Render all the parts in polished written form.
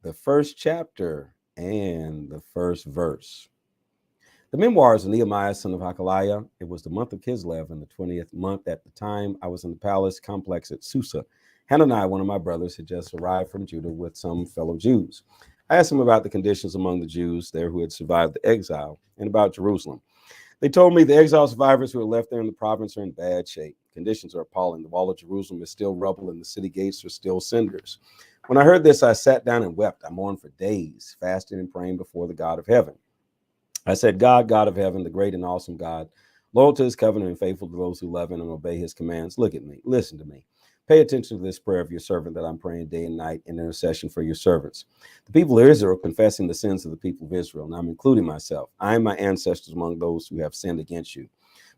the first chapter and the first verse. The memoirs of Nehemiah, son of Hakaliah. It was the month of Kislev in the 20th month. At the time, I was in the palace complex at Susa. Hananiah, one of my brothers, had just arrived from Judah with some fellow Jews. I asked him about the conditions among the Jews there who had survived the exile and about Jerusalem. They told me the exile survivors who are left there in the province are in bad shape. Conditions are appalling. The wall of Jerusalem is still rubble and the city gates are still cinders. When I heard this, I sat down and wept. I mourned for days, fasting and praying before the God of heaven. I said, God, God of heaven, the great and awesome God, loyal to his covenant and faithful to those who love him and obey his commands. Look at me. Listen to me. Pay attention to this prayer of your servant that I'm praying day and night in intercession for your servants. The people of Israel are confessing the sins of the people of Israel, and I'm including myself. I and my ancestors among those who have sinned against you.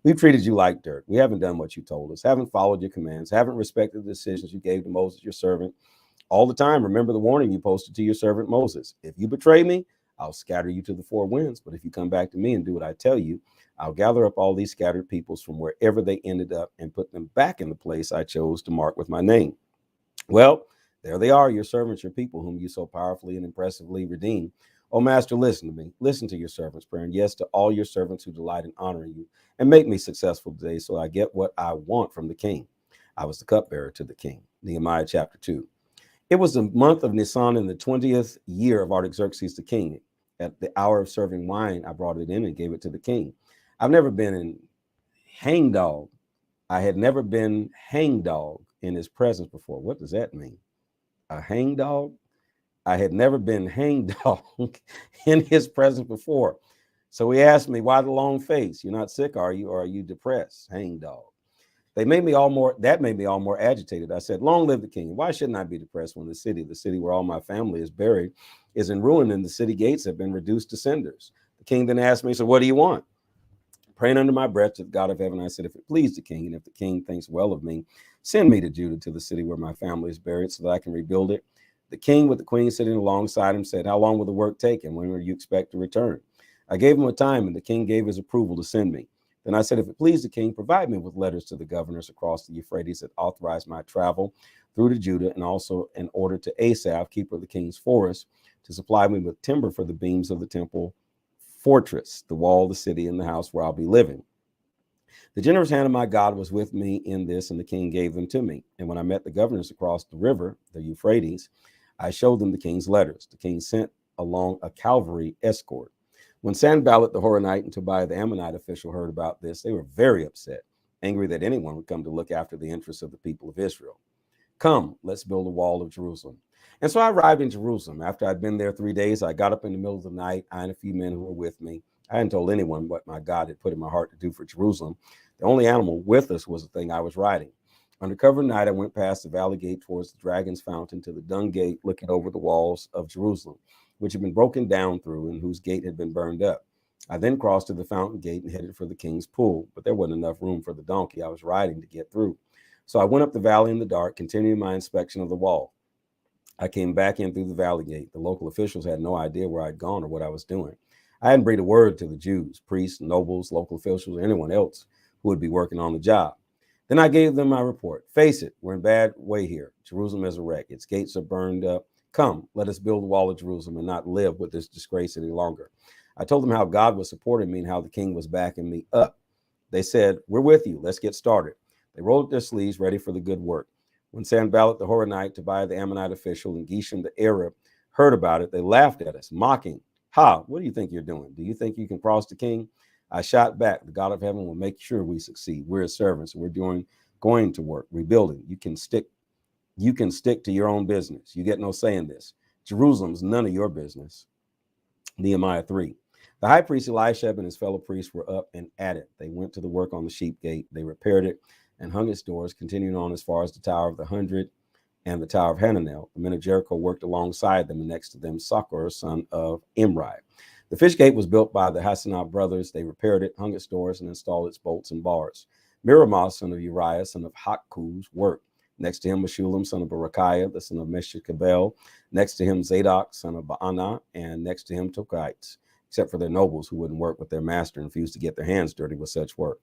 We've treated you like dirt. We haven't done what you told us, haven't followed your commands, haven't respected the decisions you gave to Moses, your servant. All the time, remember the warning you posted to your servant Moses. If you betray me, I'll scatter you to the four winds. But if you come back to me and do what I tell you, I'll gather up all these scattered peoples from wherever they ended up and put them back in the place I chose to mark with my name. Well, there they are, your servants, your people, whom you so powerfully and impressively redeemed. Oh, Master, listen to me. Listen to your servant's prayer, and yes, to all your servants who delight in honoring you, and make me successful today so I get what I want from the king. I was the cupbearer to the king. Nehemiah chapter 2. It was the month of Nisan in the 20th year of Artaxerxes the king. At the hour of serving wine, I brought it in and gave it to the king. I've never been in hangdog. I had never been hangdog in his presence before. What does that mean? A hangdog? I had never been hangdog in his presence before. So he asked me, why the long face? You're not sick, are you? Or are you depressed? Hangdog. That made me all more agitated. I said, long live the king. Why shouldn't I be depressed when the city where all my family is buried, is in ruin and the city gates have been reduced to cinders? The king then asked me, so what do you want? Praying under my breath to the God of heaven, I said, if it please the king, and if the king thinks well of me, send me to Judah, to the city where my family is buried, so that I can rebuild it. The king, with the queen sitting alongside him, said, how long will the work take, and when will you expect to return? I gave him a time, and the king gave his approval to send me. Then I said, if it please the king, provide me with letters to the governors across the Euphrates that authorize my travel through to Judah, and also an order to Asaph, keeper of the king's forest, to supply me with timber for the beams of the temple fortress, the wall of the city, and the house where I'll be living. The generous hand of my God was with me in this, and the king gave them to me. And when I met the governors across the river, the Euphrates, I showed them the king's letters. The king sent along a cavalry escort. When Sanballat the Horonite and Tobiah the Ammonite official heard about this, they were very upset, angry that anyone would come to look after the interests of the people of Israel. Come, let's build a wall of Jerusalem. And so I arrived in Jerusalem. After I'd been there 3 days, I got up in the middle of the night, I and a few men who were with me. I hadn't told anyone what my God had put in my heart to do for Jerusalem. The only animal with us was the thing I was riding. Under cover of night, I went past the valley gate towards the Dragon's Fountain to the Dung Gate, looking over the walls of Jerusalem, which had been broken down through and whose gate had been burned up. I then crossed to the fountain gate and headed for the king's pool, but there wasn't enough room for the donkey I was riding to get through. So I went up the valley in the dark, continuing my inspection of the wall. I came back in through the valley gate. The local officials had no idea where I'd gone or what I was doing. I hadn't breathed a word to the Jews, priests, nobles, local officials, or anyone else who would be working on the job. Then I gave them my report. Face it, we're in bad way here. Jerusalem is a wreck. Its gates are burned up. Come, let us build the wall of Jerusalem and not live with this disgrace any longer. I told them how God was supporting me and how the king was backing me up. They said, we're with you. Let's get started. They rolled up their sleeves, ready for the good work. When Sanballat the Horonite, Tobiah the Ammonite official, and Geshem the Arab heard about it, they laughed at us, mocking. Ha, what do you think you're doing? Do you think you can cross the king? I shot back, the God of heaven will make sure we succeed. We're his servants. We're going to work, rebuilding. You can stick to your own business. You get no say in this. Jerusalem's none of your business. Nehemiah 3. The high priest Elisha and his fellow priests were up and at it. They went to the work on the sheep gate. They repaired it and hung its doors, continuing on as far as the Tower of the 100 and the Tower of Hananel. The men of Jericho worked alongside them, and next to them Sakur, son of Imri. The fish gate was built by the Hassanah brothers. They repaired it, hung its doors, and installed its bolts and bars. Miramoth, son of Uriah, son of Hakkuz, worked. Next to him, Meshulam, son of Berechiah, the son of Meshekabel. Next to him, Zadok, son of Baanah, and next to him, Tokites, except for their nobles who wouldn't work with their master and refused to get their hands dirty with such work.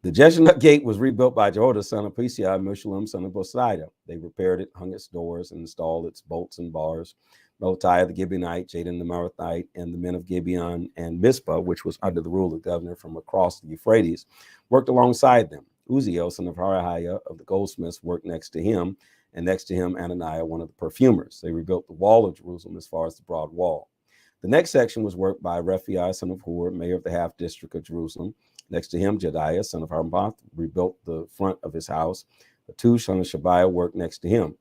The Jeshurun gate was rebuilt by Jehoiada, son of Pisai, Meshullam, son of Bosida. They repaired it, hung its doors, and installed its bolts and bars. Melatiah the Gibeonite, Jadon the Marathite, and the men of Gibeon and Mizpah, which was under the rule of the governor from across the Euphrates, worked alongside them. Uziel, son of Harahiah of the goldsmiths, worked next to him, and next to him Ananiah, one of the perfumers. They rebuilt the wall of Jerusalem as far as the broad wall. The next section was worked by Rephaiah, son of Hur, mayor of the half district of Jerusalem. Next to him, Jediah, son of Harbath, rebuilt the front of his house. Atush, son of Shabiah, worked next to him.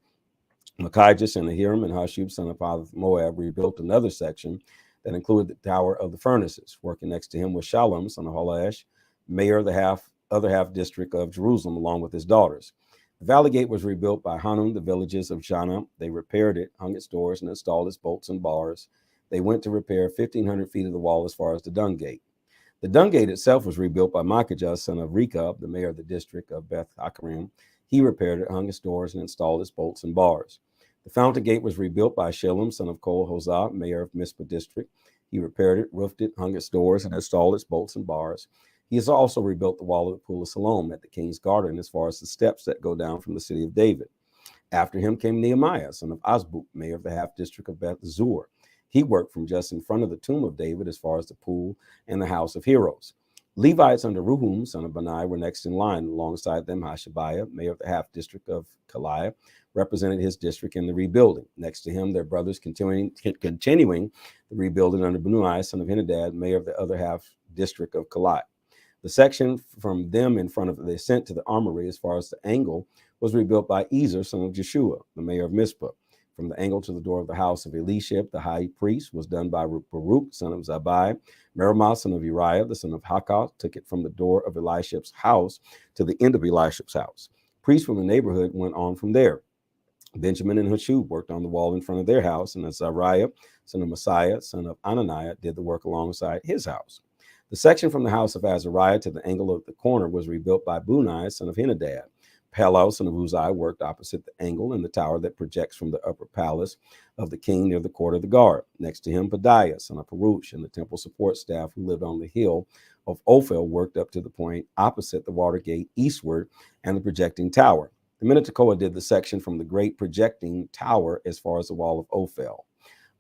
Micaiah, son of Hiram, and Hashub, son of Moab, rebuilt another section that included the Tower of the Furnaces. Working next to him was Shallum, son of Holash, mayor of the other half district of Jerusalem, along with his daughters. The Valley Gate was rebuilt by Hanun, the villages of Jana. They repaired it, hung its doors, and installed its bolts and bars. They went to repair 1,500 feet of the wall as far as the Dung Gate. The Dung Gate itself was rebuilt by Micaiah, son of Rechab, the mayor of the district of Beth Hakarim. He repaired it, hung its doors, and installed its bolts and bars. The Fountain Gate was rebuilt by Shalem, son of Kol Hosah, mayor of Mizpah district. He repaired it, roofed it, hung its doors, and installed its bolts and bars. He has also rebuilt the wall of the Pool of Siloam at the king's garden as far as the steps that go down from the city of David. After him came Nehemiah, son of Azbuk, mayor of the half district of Beth Zur. He worked from just in front of the tomb of David as far as the pool and the house of heroes. Levites under Ruhum, son of Bani, were next in line. Alongside them, Hashabiah, mayor of the half district of Kaliah, represented his district in the rebuilding. Next to him, their brothers continuing the rebuilding under Benui, son of Henadad, mayor of the other half district of Kaliah. The section from them in front of the ascent to the armory as far as the angle was rebuilt by Ezer, son of Jeshua, the mayor of Mizpah. From the angle to the door of the house of Elishib, the high priest, was done by Baruch, son of Zabai. Merimah, son of Uriah, the son of Hakal, took it from the door of Elishib's house to the end of Elishib's house. Priests from the neighborhood went on from there. Benjamin and Hashub worked on the wall in front of their house, and Azariah, son of Messiah, son of Ananiah, did the work alongside his house. The section from the house of Azariah to the angle of the corner was rebuilt by Bunai, son of Henadad. Palal, son of Uzai, worked opposite the angle in the tower that projects from the upper palace of the king near the court of the guard. Next to him, Pedaiah, son of Perush, and the temple support staff who lived on the hill of Ophel worked up to the point opposite the water gate eastward and the projecting tower. The men of Tekoa did the section from the great projecting tower as far as the wall of Ophel.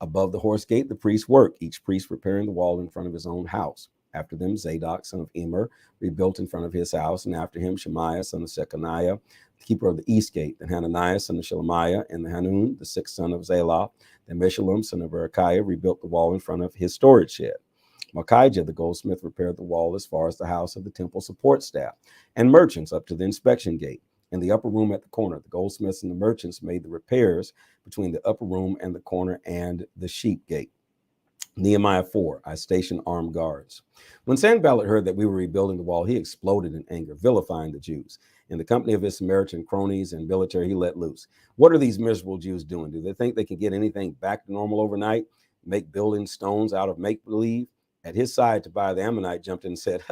Above the horse gate, the priests worked, each priest repairing the wall in front of his own house. After them, Zadok, son of Emer, rebuilt in front of his house, and after him, Shemaiah, son of Shechaniah, the keeper of the east gate, then Hananiah, son of Shelemiah, and the Hanun, the sixth son of Zalah, then Meshullam, son of Berechiah, rebuilt the wall in front of his storage shed. Micaiah, the goldsmith, repaired the wall as far as the house of the temple support staff, and merchants up to the inspection gate. In the upper room at the corner, the goldsmiths and the merchants made the repairs between the upper room and the corner and the sheep gate. Nehemiah 4, I stationed armed guards. When Sanballat heard that we were rebuilding the wall, he exploded in anger, vilifying the Jews. In the company of his Samaritan cronies and military, he let loose. What are these miserable Jews doing? Do they think they can get anything back to normal overnight? Make building stones out of make-believe? At his side, Tobiah the Ammonite jumped in and said,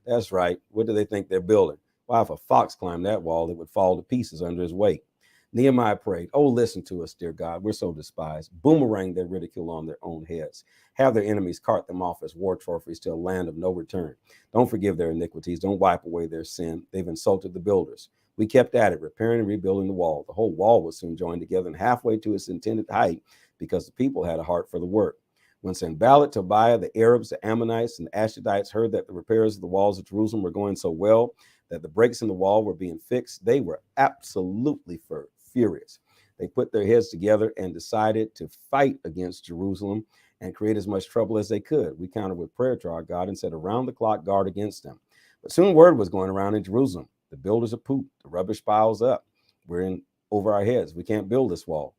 that's right. What do they think they're building? Why, if a fox climbed that wall, it would fall to pieces under his weight. Nehemiah prayed, oh, listen to us, dear God. We're so despised. Boomerang their ridicule on their own heads. Have their enemies cart them off as war trophies to a land of no return. Don't forgive their iniquities. Don't wipe away their sin. They've insulted the builders. We kept at it, repairing and rebuilding the wall. The whole wall was soon joined together and halfway to its intended height because the people had a heart for the work. When Sanballat, Tobiah, the Arabs, the Ammonites, and the Ashdodites heard that the repairs of the walls of Jerusalem were going so well, that the breaks in the wall were being fixed, they were absolutely furious. They put their heads together and decided to fight against Jerusalem and create as much trouble as they could. We countered with prayer to our God and set around the clock guard against them. But soon word was going around in Jerusalem. The builders are pooped. The rubbish piles up. We're in over our heads. We can't build this wall.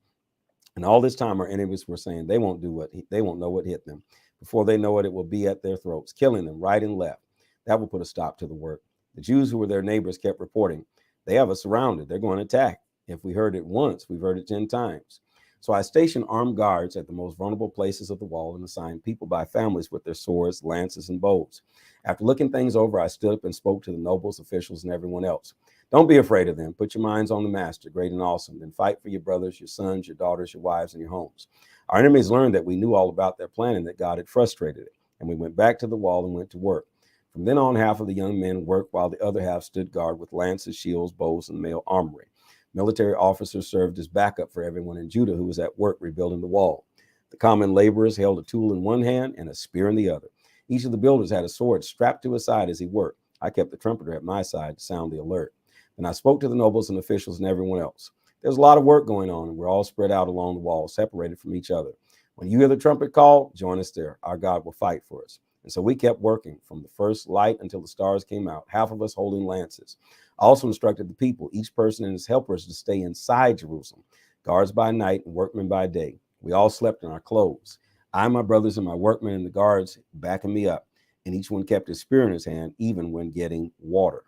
And all this time, our enemies were saying they won't know what hit them. Before they know it, it will be at their throats, killing them right and left. That will put a stop to the work. The Jews who were their neighbors kept reporting, they have us surrounded. They're going to attack. If we heard it once, we've heard it 10 times. So I stationed armed guards at the most vulnerable places of the wall and assigned people by families with their swords, lances, and bows. After looking things over, I stood up and spoke to the nobles, officials, and everyone else. Don't be afraid of them. Put your minds on the master, great and awesome. Then fight for your brothers, your sons, your daughters, your wives, and your homes. Our enemies learned that we knew all about their plan and that God had frustrated it. And we went back to the wall and went to work. From then on, half of the young men worked while the other half stood guard with lances, shields, bows, and mail armory. Military officers served as backup for everyone in Judah who was at work rebuilding the wall. The common laborers held a tool in one hand and a spear in the other. Each of the builders had a sword strapped to his side as he worked. I kept the trumpeter at my side to sound the alert. Then I spoke to the nobles and officials and everyone else. There's a lot of work going on, and we're all spread out along the wall, separated from each other. When you hear the trumpet call, join us there. Our God will fight for us. And so we kept working from the first light until the stars came out, half of us holding lances. I also instructed the people, each person and his helpers, to stay inside Jerusalem, guards by night and workmen by day. We all slept in our clothes. I, my brothers, and my workmen and the guards backing me up, and each one kept his spear in his hand, even when getting water.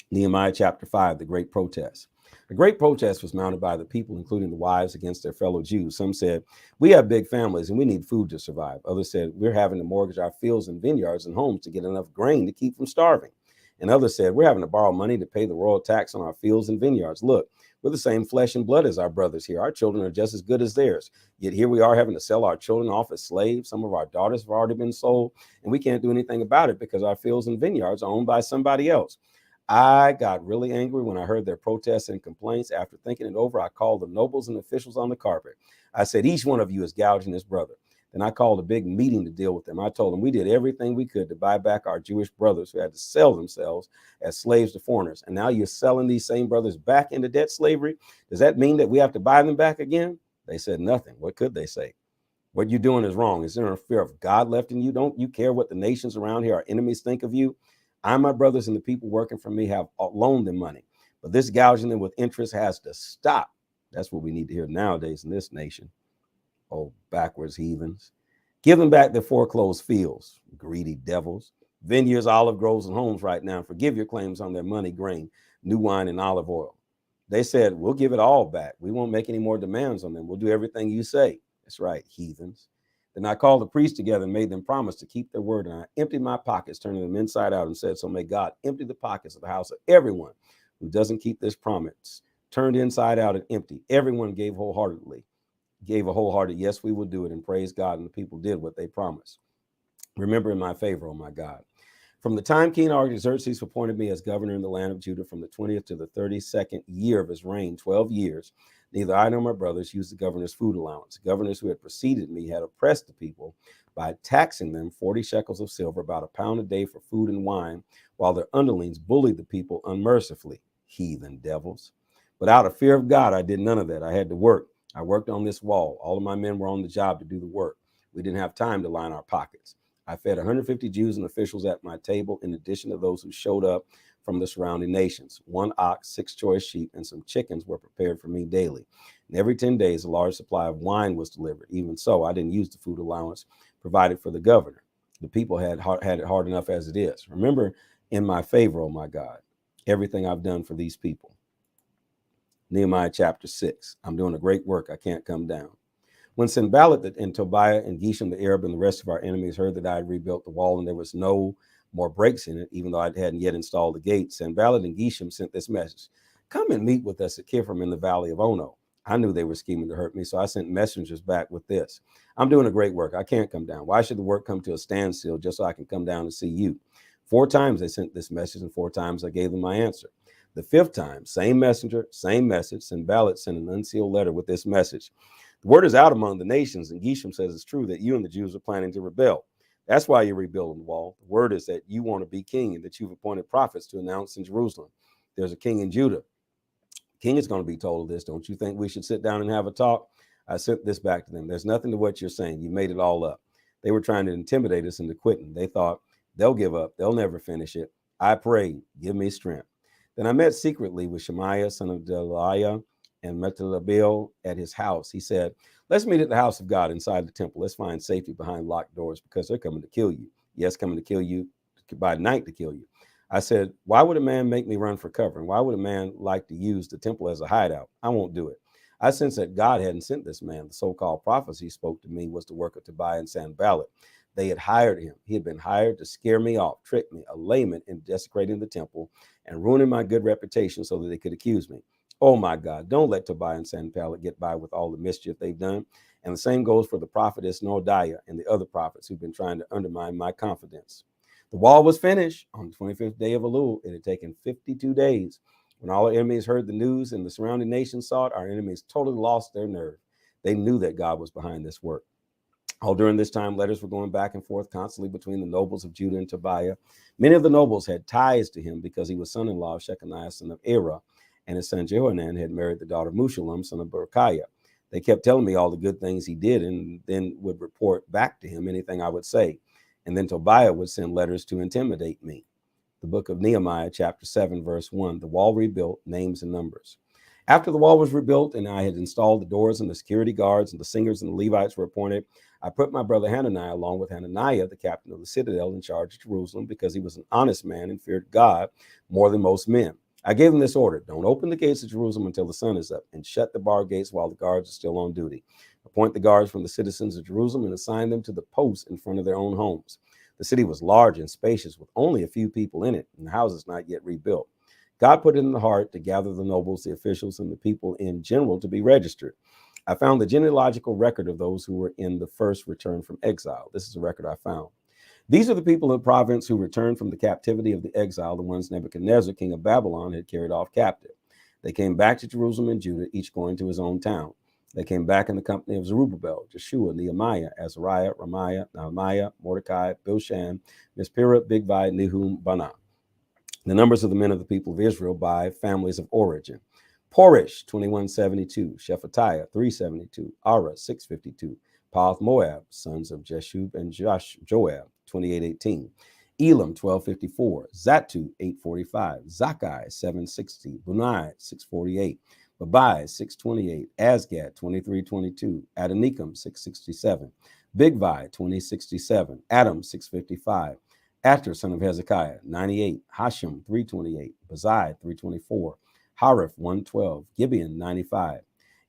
Nehemiah chapter 5, the great protest. The great protest was mounted by the people, including the wives, against their fellow Jews. Some said, we have big families and we need food to survive. Others said, we're having to mortgage our fields and vineyards and homes to get enough grain to keep from starving. And others said, we're having to borrow money to pay the royal tax on our fields and vineyards. Look, we're the same flesh and blood as our brothers here. Our children are just as good as theirs. Yet here we are having to sell our children off as slaves. Some of our daughters have already been sold, and we can't do anything about it because our fields and vineyards are owned by somebody else. I got really angry when I heard their protests and complaints. After thinking it over, I called the nobles and officials on the carpet. I said, each one of you is gouging his brother. Then I called a big meeting to deal with them. I told them we did everything we could to buy back our Jewish brothers who had to sell themselves as slaves to foreigners. And now you're selling these same brothers back into debt slavery. Does that mean that we have to buy them back again? They said nothing. What could they say? What you're doing is wrong. Is there a fear of God left in you? Don't you care what the nations around here, our enemies, think of you? I, my brothers, and the people working for me have loaned them money. But this gouging them with interest has to stop. That's what we need to hear nowadays in this nation. Oh, backwards heathens. Give them back their foreclosed fields, greedy devils. Vineyards, olive groves, and homes right now. Forgive your claims on their money, grain, new wine, and olive oil. They said, we'll give it all back. We won't make any more demands on them. We'll do everything you say. That's right, heathens. Then I called the priests together and made them promise to keep their word. And I emptied my pockets, turning them inside out, and said, so may God empty the pockets of the house of everyone who doesn't keep this promise. Turned inside out and empty. Everyone gave a wholehearted, yes, we will do it, and praise God. And the people did what they promised. Remember in my favor, oh my God. From the time King Artaxerxes appointed me as governor in the land of Judah, from the 20th to the 32nd year of his reign, 12 years, neither I nor my brothers used the governor's food allowance. Governors who had preceded me had oppressed the people by taxing them 40 shekels of silver, about a pound a day for food and wine, while their underlings bullied the people unmercifully. Heathen devils. But out of fear of God, I did none of that. I had to work. I worked on this wall. All of my men were on the job to do the work. We didn't have time to line our pockets. I fed 150 Jews and officials at my table, in addition to those who showed up from the surrounding nations. 1 ox, 6 choice sheep, and some chickens were prepared for me daily. And every 10 days, a large supply of wine was delivered. Even so, I didn't use the food allowance provided for the governor. The people had it hard enough as it is. Remember in my favor, oh my God, everything I've done for these people. Nehemiah chapter 6. I'm doing a great work. I can't come down. When Sanballat and Tobiah and Geshem the Arab and the rest of our enemies heard that I had rebuilt the wall and there was no more breaks in it, even though I hadn't yet installed the gates, Sanballat and Geshem sent this message: come and meet with us at Kifrim in the valley of Ono. I knew they were scheming to hurt me, so I sent messengers back with this: I'm doing a great work. I can't come down. Why should the work come to a standstill just so I can come down and see you? 4 times they sent this message, and 4 times I gave them my answer. The 5th time, same messenger, same message. Sanballat sent an unsealed letter with this message: the word is out among the nations, and Geshem says it's true that you and the Jews are planning to rebel. That's why you're rebuilding the wall. The word is that you want to be king and that you've appointed prophets to announce in Jerusalem there's a king in Judah. King is going to be told of this. Don't you think we should sit down and have a talk? I sent this back to them. There's nothing to what you're saying. You made it all up. They were trying to intimidate us into quitting. They thought they'll give up. They'll never finish it. I prayed, give me strength. Then I met secretly with Shemaiah, son of Delaiah, and Metalabil at his house. He said, let's meet at the house of God inside the temple. Let's find safety behind locked doors because they're coming to kill you. Yes, coming to kill you by night to kill you. I said, why would a man make me run for cover? And why would a man like to use the temple as a hideout? I won't do it. I sensed that God hadn't sent this man. The so-called prophets he spoke to me was the work of Tobiah and Sanballat. They had hired him. He had been hired to scare me off, trick me, a layman in desecrating the temple and ruining my good reputation so that they could accuse me. Oh my God, don't let Tobiah and Sanballat get by with all the mischief they've done. And the same goes for the prophetess Noadiah and the other prophets who've been trying to undermine my confidence. The wall was finished on the 25th day of Elul. It had taken 52 days. When all our enemies heard the news and the surrounding nations saw it, our enemies totally lost their nerve. They knew that God was behind this work. All during this time, letters were going back and forth constantly between the nobles of Judah and Tobiah. Many of the nobles had ties to him because he was son-in-law of Shechaniah, son of Era, and his son Jehohanan had married the daughter of Meshullam, son of Berechiah. They kept telling me all the good things he did and then would report back to him anything I would say. And then Tobiah would send letters to intimidate me. The book of Nehemiah, chapter 7, verse 1, the wall rebuilt, names and numbers. After the wall was rebuilt and I had installed the doors and the security guards and the singers and the Levites were appointed, I put my brother Hananiah along with Hananiah, the captain of the citadel, in charge of Jerusalem because he was an honest man and feared God more than most men. I gave him this order: don't open the gates of Jerusalem until the sun is up, and shut the bar gates while the guards are still on duty. Appoint the guards from the citizens of Jerusalem and assign them to the posts in front of their own homes. The city was large and spacious with only a few people in it, and the houses not yet rebuilt. God put it in the heart to gather the nobles, the officials, and the people in general to be registered. I found the genealogical record of those who were in the first return from exile. This is a record I found. These are the people in the province who returned from the captivity of the exile, the ones Nebuchadnezzar, king of Babylon, had carried off captive. They came back to Jerusalem and Judah, each going to his own town. They came back in the company of Zerubbabel, Jeshua, Nehemiah, Azariah, Ramiah, Nehemiah, Mordecai, Bilshan, Mispira, Bigvai, Nehum, Banah. The numbers of the men of the people of Israel by families of origin: Porish, 2172, Shephatiah, 372, Ara, 652, Path Moab, sons of Jeshub and Joab, 2818, Elam, 1254, Zatu, 845, Zakai, 760, Bunai, 648, Babai, 628, Asgad, 2322, Adonikam, 667, Bigvai, 2067, Adam, 655, Ater, son of Hezekiah, 98, Hashem, 328, Bazai, 324, Harif, 112, Gibeon, 95.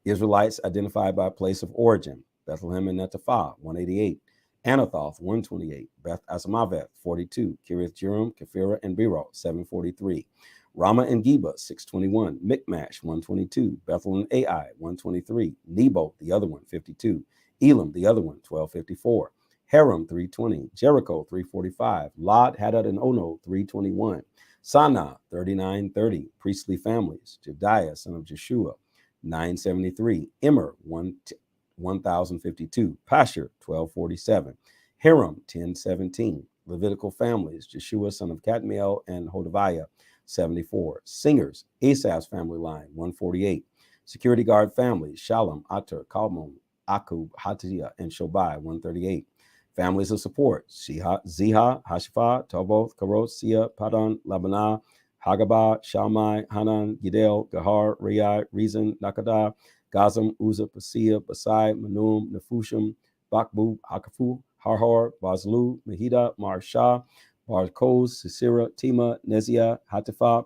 Israelites identified by place of origin: Bethlehem and Netophath, 188, Anathoth, 128, Beth Asmaveth, 42, Kiriath Jearim, Kephirah, and Beerah, 743, Ramah and Geba, 621, Michmash, 122, Bethel and Ai, 123, Nebo, the other one, 52, Elam, the other one, 1254, Haram, 320, Jericho, 345, Lod, Hadad, and Ono, 321, Sanaa, 3930, priestly families: Jediah, son of Jeshua, 973, Immer, 1052, Pashur, 1247, Hiram, 1017, Levitical families: Jeshua, son of Kadmiel, and Hodaviah, 74, singers: Asaph's family line, 148, security guard families: Shalom, Ater, Kalmon, Akub, Hatiah, and Shobai, 138, families of support: Ziha, Hashapha, Toboth, Karoth, Sia, Padan, Labanah, Hagabah, Shalmai, Hanan, Gidel, Gahar, Rei, Rezin, Nakadah, Gazam, Uzzah, Pasia, Basai, Manum, Nefushim, Bakbu, Hakafu, Harhor, Bazlu, Mahida, Marsha, Barkos, Sisera, Tima, Neziah, Hatipha,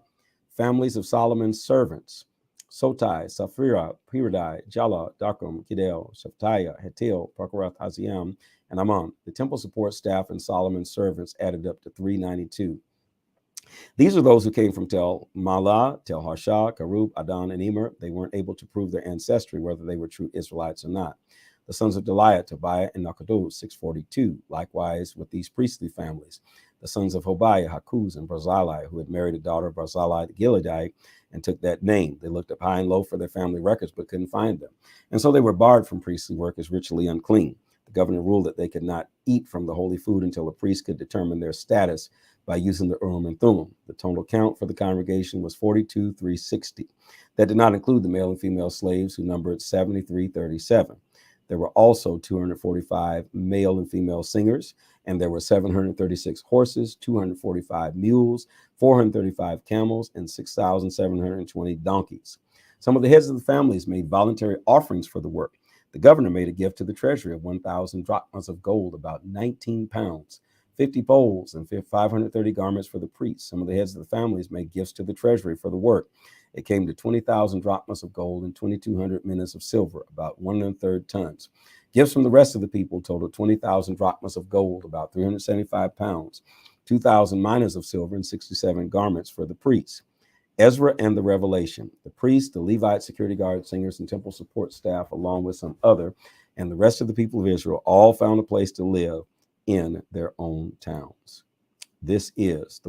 families of Solomon's servants: Sotai, Safira, Piradai, Jala, Dakum, Gidel, Shephatiah, Hetil, Parkarath, Haziam, and Amon. The temple support staff and Solomon's servants added up to 392. These are those who came from Tel Malah, Tel Harsha, Karub, Adan, and Emer. They weren't able to prove their ancestry, whether they were true Israelites or not. The sons of Deliah, Tobiah, and Nakadod, 642, likewise with these priestly families. The sons of Hobiah, Hakuz, and Barzillai, who had married a daughter of Barzillai the Gileadite and took that name. They looked up high and low for their family records, but couldn't find them. And so they were barred from priestly work as ritually unclean. The governor ruled that they could not eat from the holy food until a priest could determine their status by using the Urim and Thummim. The total count for the congregation was 42,360. That did not include the male and female slaves, who numbered 7,337. There were also 245 male and female singers, and there were 736 horses, 245 mules, 435 camels, and 6,720 donkeys. Some of the heads of the families made voluntary offerings for the work. The governor made a gift to the treasury of 1,000 drachmas of gold, about 19 pounds, 50 poles, and 530 garments for the priests. Some of the heads of the families made gifts to the treasury for the work. It came to 20,000 drachmas of gold and 2,200 minas of silver, about 1.3 tons. Gifts from the rest of the people totaled 20,000 drachmas of gold, about 375 pounds, 2,000 minas of silver, and 67 garments for the priests. Ezra and the Revelation. The priests, the Levite, security guards, singers, and temple support staff, along with some other, and the rest of the people of Israel, all found a place to live in their own towns. This is the